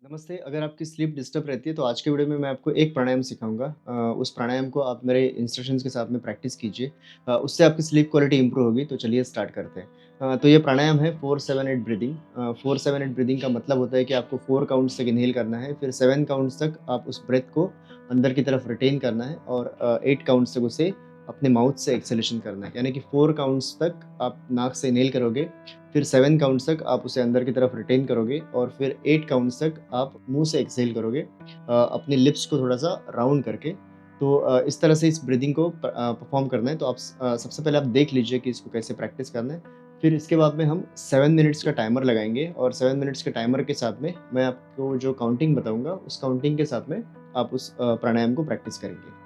नमस्ते, अगर आपकी स्लीप डिस्टर्ब रहती है तो आज के वीडियो में मैं आपको एक प्राणायाम सिखाऊँगा। उस प्राणायाम को आप मेरे इंस्ट्रक्शंस के साथ में प्रैक्टिस कीजिए। उससे आपकी स्लीप क्वालिटी इम्प्रूव होगी, तो चलिए स्टार्ट करते हैं। तो ये प्राणायाम है 4-7-8 ब्रीथिंग। 4-7-8 ब्रीथिंग का मतलब होता है कि आपको 4 काउंट्स तक इन्हेल करना है, फिर 7 काउंट्स तक आप उस ब्रेथ को अंदर की तरफ रिटेन करना है और 8 काउंट्स तक उसे अपने माउथ से एक्सहेलेशन करना है। यानी कि 4 काउंट्स तक आप नाक से इन्हेल करोगे, फिर 7 काउंट्स तक आप उसे अंदर की तरफ रिटेन करोगे और फिर 8 काउंट्स तक आप मुँह से एक्सहेल करोगे अपने लिप्स को थोड़ा-सा राउंड करके। तो इस तरह से इस ब्रीथिंग को परफ़ॉर्म करना है। तो आप सबसे पहले आप देख लीजिए कि इसको कैसे प्रैक्टिस करना है। फिर इसके बाद में हम 7 मिनट्स का टाइमर लगाएँगे और 7 मिनट्स के टाइमर के साथ में मैं आपको जो काउंटिंग बताऊँगा, उस काउंटिंग के साथ में आप उस प्राणायाम को प्रैक्टिस करेंगे।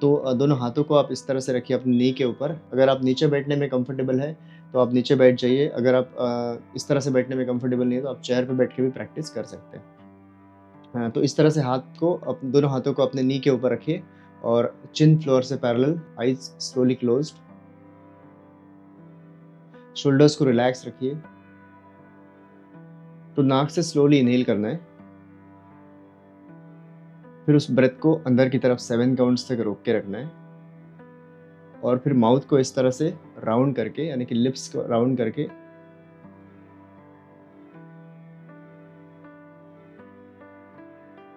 तो दोनों हाथों को आप इस तरह से रखिए अपनी नी के ऊपर। अगर आप नीचे बैठने में कंफर्टेबल हैं, तो आप नीचे बैठ जाइए। अगर आप इस तरह से बैठने में कंफर्टेबल नहीं है, तो आप चेयर पे बैठ के भी प्रैक्टिस कर सकते हैं। तो इस तरह से हाथ को दोनों हाथों को अपने नी के ऊपर रखिए और चिन फ्लोर से parallel, eyes slowly closed, shoulders को रिलैक्स रखिए। तो नाक से स्लोली इन्हेल करना है, फिर उस ब्रेथ को अंदर की तरफ 7 काउंट्स तक रोक के रखना है और फिर माउथ को इस तरह से राउंड करके यानी कि लिप्स को राउंड करके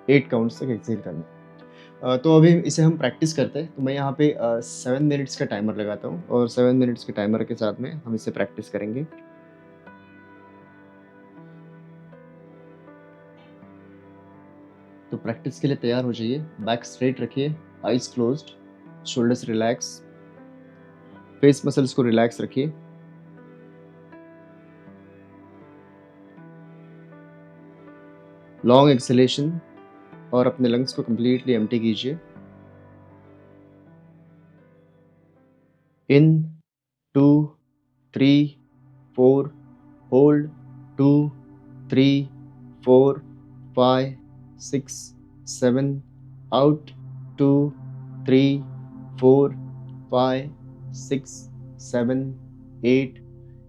8 काउंट्स तक एक्सहेल करना है। तो अभी इसे हम प्रैक्टिस करते हैं। तो मैं यहाँ पे 7 मिनट्स का टाइमर लगाता हूँ और 7 मिनट्स के टाइमर के साथ में हम इसे प्रैक्टिस करेंगे। तो प्रैक्टिस के लिए तैयार हो जाइए। बैक स्ट्रेट रखिए, eyes closed, shoulders relax, face muscles को रिलैक्स रखिए। लॉन्ग एक्सहेलेशन और अपने लंग्स को कंप्लीटली एम्प्टी कीजिए। इन 2, 3, 4, hold 2, 3, 4, 5, 6, 7, out 2, 3, 4, 5, 6, 7, 8,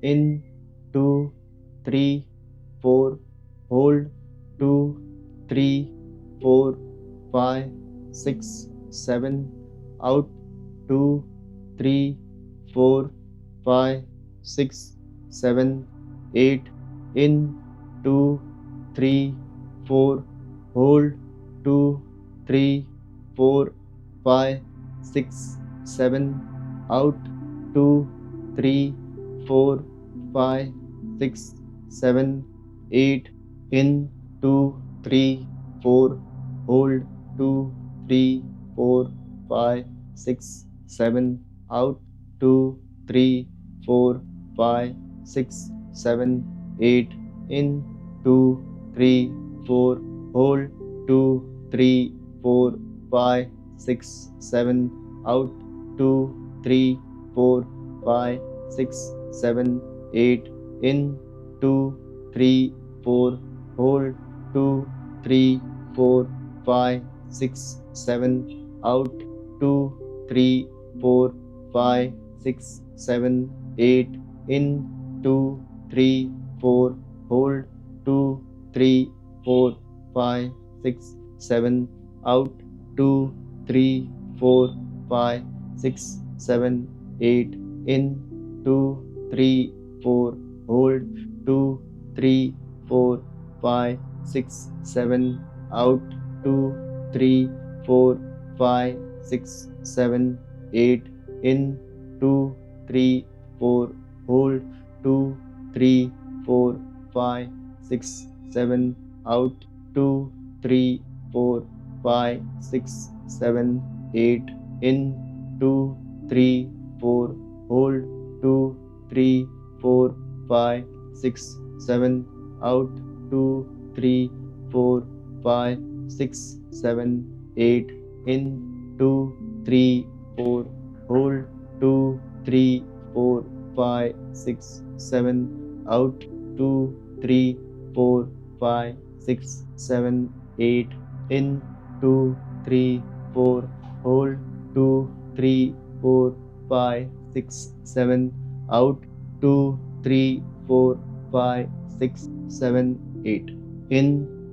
in 2, 3, 4, hold 2, 3, 4, 5, 6, 7, out 2, 3, 4, 5, 6, 7, 8, in 2, 3, 4, hold 2, 3, 4, 5, 6, 7, out 2, 3, 4, 5, 6, 7, 8, in 2, 3, 4, hold 2, 3, 4, 5, 6, 7, out 2, 3, 4, 5, 6, 7, 8, in 2, 3, 4, hold 2, 3, 4, 5, 6, 7, out 2, 3, 4, 5, 6, 7, 8, in 2, 3, 4, hold 2, 3, 4, 5, 6, 7, out 2, 3, 4, 5, 6, 7, 8, in 2, 3, 4, hold 2, 3, 4, 5, 6, 7, out 2, 3, 4, 5, 6, 7, 8, in 2, 3, 4, hold 2, 3, 4, 5, 6, 7, out 2, 3, 4, 5, 6, 7, 8, in 2, 3, 4, hold 2, 3, 4, 5, 6, 7, out 2, 3, 4, 5, 6, 7, 8, in 2, 3, 4, hold 2, 3, 4, 5, 6, 7, out 2, 3, 4, 5, 6, 7, 8, in 2, 3, 4, hold 2, 3, 4, 5, 6, 7, out 2, 3, 4, 5, 6, 7, 8, in 2, 3, 4, hold 2, 3, 4, 5, 6, 7, out 2, 3, 4, 5, 6, 7, 8, in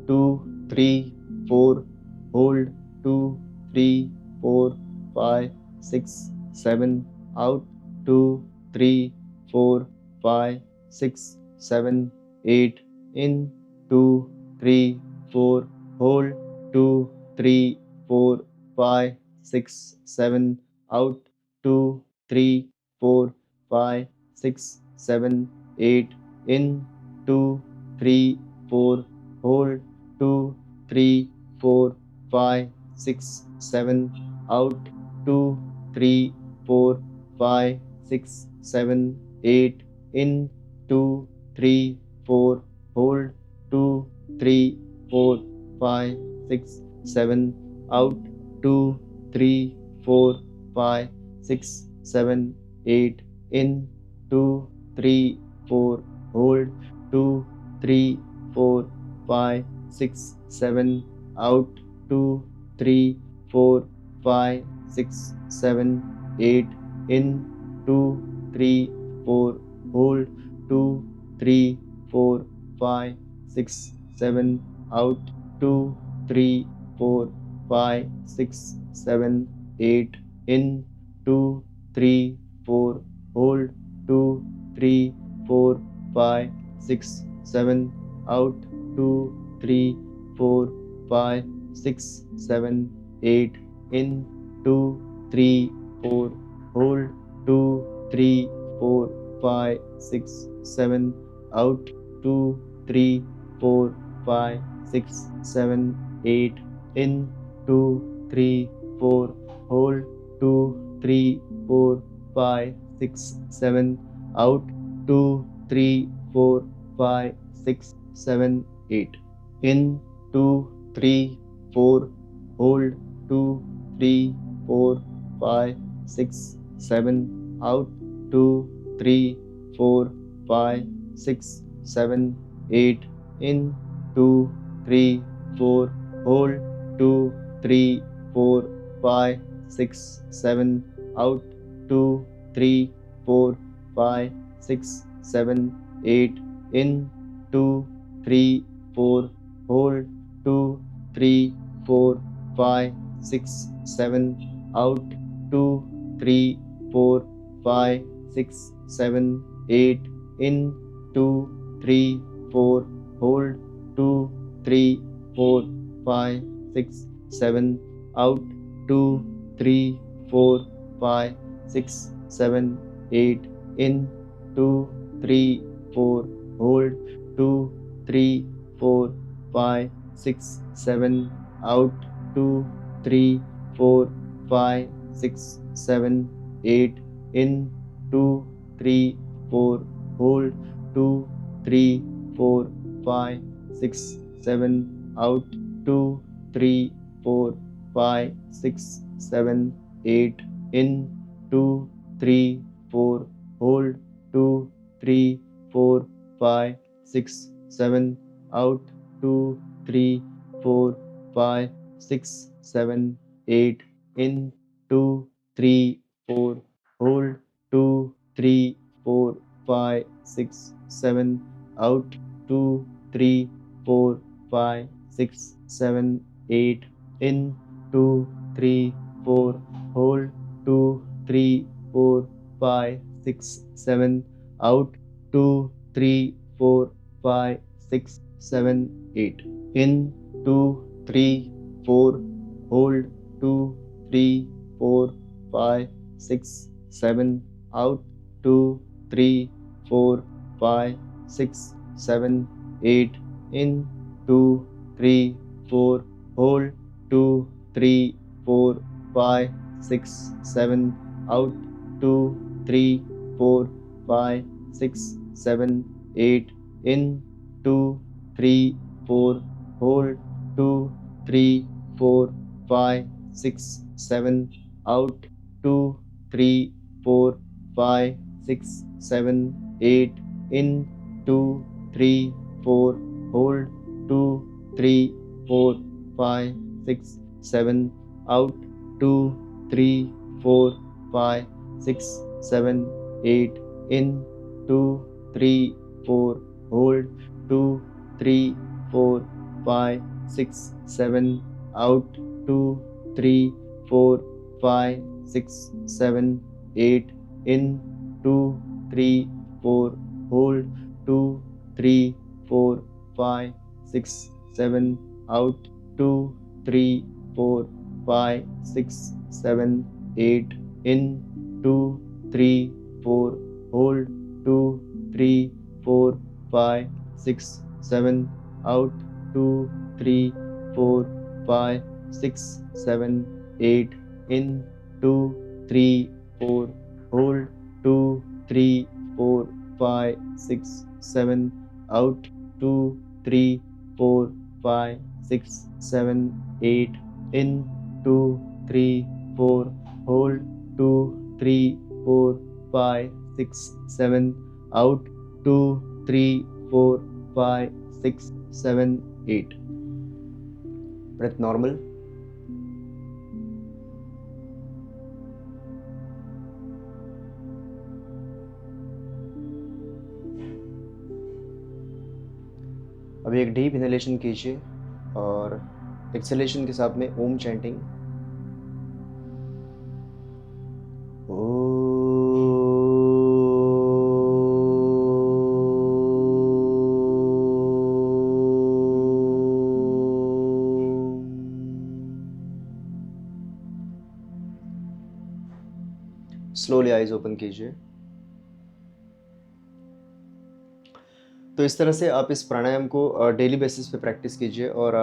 2, 3, 4, hold, 2, 3, 4, 5, 6, 7, out, 2, 3, 4, 5, 6, 7, 8, in, 2, 3, 4, hold, 2, 3, 4, 5, 6, 7, out, 2, 3, 4, 5, 6, 7, 8, in, 2, 3, 4, hold, 2, 3, 4, 5, 6, 7, out, 2, 3, 4, 5, 6, 7, 8, in, 2, 3, 4, hold, 2, 3, 4, 5, 6, 7, out, 2, 3, 4, 5, 6, 7, 8, in, 2, 3, 4, hold, 2, 3, 4, 5, 6, 7, out, 2, 3, 4, 5, 6, 7, 8, in, 2, 3, 4, hold, 2, 3, 4, 5, 6, 7, out, 2, 3, 4, 5, 6, 7, 8, in, 2, 3, 4, hold, 2, 3, 4, 5, 6, 7, out, 2, 3, 4, 5, 6, 7, 8, in, 2, 3, 4, hold, 2, 3, 4, 5, 6, 7, out, 2, 3, 4, 5, 6, 7, 8, in, 2, 3, 4, hold, 2, 3, 4, 5, 6, 7, out, 2, 3, 4, 5, 6, 7, 8, in, 2, 3, 4, hold, 2, 3, 4, 5, 6, 7, out, 2, 3, 4, 5, 6, 7, 8, in, 2, 3, 4, hold, 2, 3, 4, 5, 6, 7, out, 2, 3, 4, 5, 6, 7, 8, in, 2, 3, 4, hold, 2, 3, 4, 5, 6, 7, out, 2, 3, 4, 5, 6, 7, 8, in, 2, 3, 4, hold, 2, 3, 4, 5, 6, 7, out, 2, 3, 4, 5, 6, 7, 8, in, 2, 3, 4, hold, 2, 3, 4, 5, 6, 7, out, 2, 3, 4, 5, 6, 7, 8, in, 2, 3, 4, hold, 2, 3, 4, 5, 6, 7, out, 2, 3, 4, 5, 6, 7, 8, in, 2, 3, 4, hold, 2, 3, 4, 5, 6, 7, out, 2, 3, 4, 5, 6, 7, 8, in, 2, 3, 4, hold, 2, 3, 4, 5, 6, 7, out, 2, 3, 4, 5, 6, 7, 8, in, 2, 3, 4, hold, 2, 3, 4, 5, 6, 7, out, 2, 3, 4, 5, 6, 7, 8, in, 2, 3, 4, hold, 2, 3, 4, 5, 6, 7, out, 2, 3, 4, 5, 6, 7, 8, in, 2, 3, 4, hold, 2, 3, 4, 5, 6, 7, out, 2, 3, 4, 5, 6, 7, 8, in, 2, 3, 4, hold, 2, 3, 4, 5, 6, 7, out, 2, 3, 4, 5, 6, 7, 8, in, 2, 3, 4, hold, 2, 3, 4, 5, 6, 7, out, 2, 3, 4, 5, 6, 7, 8, in, 2, 3, 4, hold, 2, 3, 4, 5, 6, 7, out, 2, 3, 4, 5, 6, 7, 8, in, 2, 3, 4, hold, 2, 3, 4, 5, 6, 7, out, 2, 3, 4, 5, 6, 7, 8, in, 2, 3, 4, hold, 2, 3, 4, 5, 6, 7, out, 2, 3, 4, 5, 6, 7, 8, in, 2, 3, 4, hold, 2, 3, 4, 5, 6, 7, out, 2, 3, 4, 5, 6, 7, 8, in, 2, 3, 4, hold, 2, 3, 4, 5, 6, 7, out, 2, 3, 4, 5, 6, 7, 8. Breath normal. अभी एक deep inhalation कीजिए और exhalation के साथ में ओम chanting. Slowly eyes open कीजिए। तो इस तरह से आप इस प्राणायाम को डेली बेसिस पे प्रैक्टिस कीजिए और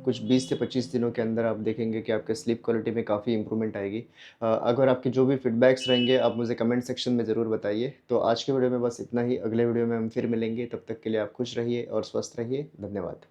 कुछ 20 से 25 दिनों के अंदर आप देखेंगे कि आपके स्लीप क्वालिटी में काफ़ी इंप्रूवमेंट आएगी। अगर आपके जो भी फीडबैक्स रहेंगे आप मुझे कमेंट सेक्शन में ज़रूर बताइए। तो आज के वीडियो में बस इतना ही, अगले वीडियो में हम फिर मिलेंगे, तब तक के लिए आप खुश रहिए और स्वस्थ रहिए। धन्यवाद।